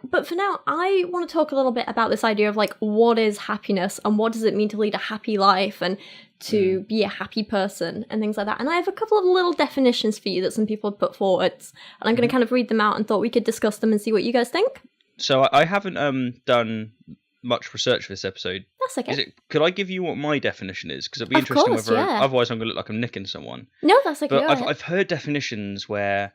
But for now, I want to talk a little bit about this idea of like, what is happiness and what does it mean to lead a happy life and to be a happy person and things like that. And I have a couple of little definitions for you that some people have put forwards, and I'm going to kind of read them out and thought we could discuss them and see what you guys think. So I haven't done much research for this episode. That's okay. Could I give you what my definition is? Because it'd be interesting whether otherwise I'm going to look like I'm nicking someone. No, that's okay. But I've heard definitions where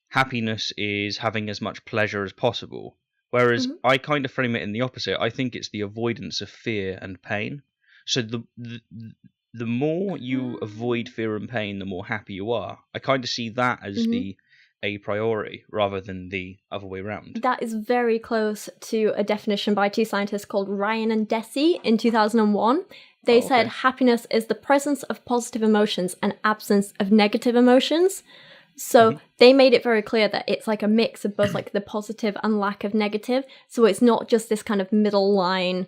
happiness is having as much pleasure as possible, whereas I kind of frame it in the opposite. I think it's the avoidance of fear and pain. So the more you avoid fear and pain, the more happy you are. I kind of see that as the a priori rather than the other way around. That is very close to a definition by two scientists called Ryan and Deci in 2001. They said happiness is the presence of positive emotions and absence of negative emotions. So they made it very clear that it's like a mix of both like the positive and lack of negative. So it's not just this kind of middle line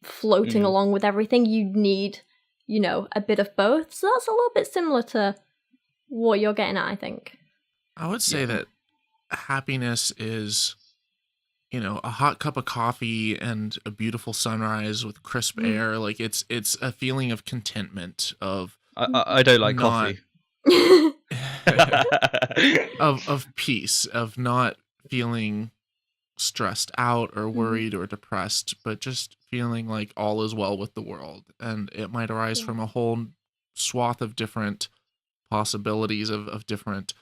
floating along with everything. You need, you know, a bit of both. So that's a little bit similar to what you're getting at, I think. I would say that happiness is, you know, a hot cup of coffee and a beautiful sunrise with crisp air. Like it's a feeling of contentment of I don't like coffee. of peace, of not feeling stressed out or worried or depressed, but just feeling like all is well with the world. And it might arise from a whole swath of different possibilities of different,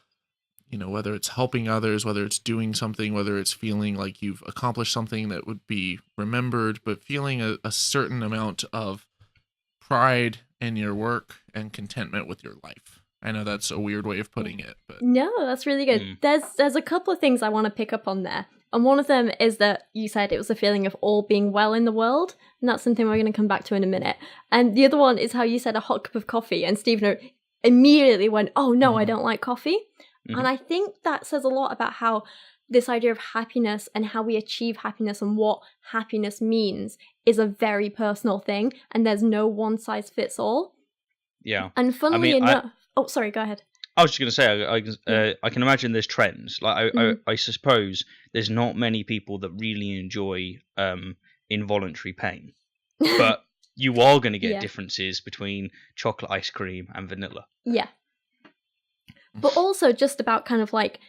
you know, whether it's helping others, whether it's doing something, whether it's feeling like you've accomplished something that would be remembered, but feeling a certain amount of pride in your work and contentment with your life. I know that's a weird way of putting it, but no, that's really good. There's a couple of things I want to pick up on there. And one of them is that you said it was a feeling of all being well in the world. And that's something we're going to come back to in a minute. And the other one is how you said a hot cup of coffee. And Stephen immediately went, oh no, I don't like coffee. And I think that says a lot about how this idea of happiness and how we achieve happiness and what happiness means is a very personal thing. And there's no one size fits all. Yeah. And funnily enough... Oh, sorry, go ahead. I was just going to say, I can imagine there's trends. Like, I suppose there's not many people that really enjoy involuntary pain. But you are going to get differences between chocolate ice cream and vanilla. Yeah. But also just about kind of like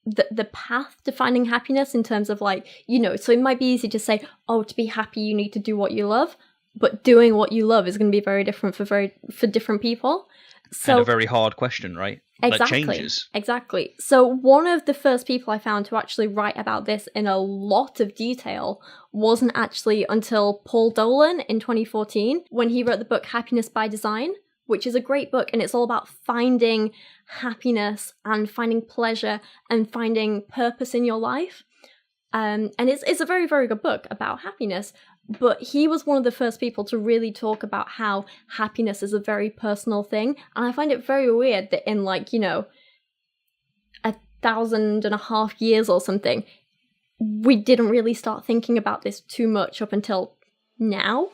the path to finding happiness in terms of like, you know, so it might be easy to say, oh, to be happy, you need to do what you love. But doing what you love is going to be very different for different people. So, and a very hard question, right? Exactly. That changes. Exactly. So one of the first people I found to actually write about this in a lot of detail wasn't actually until Paul Dolan in 2014, when he wrote the book Happiness by Design, which is a great book, and it's all about finding happiness and finding pleasure and finding purpose in your life. And it's a very, very good book about happiness. But he was one of the first people to really talk about how happiness is a very personal thing. And I find it very weird that in like, you know, 1,500 years or something, we didn't really start thinking about this too much up until now.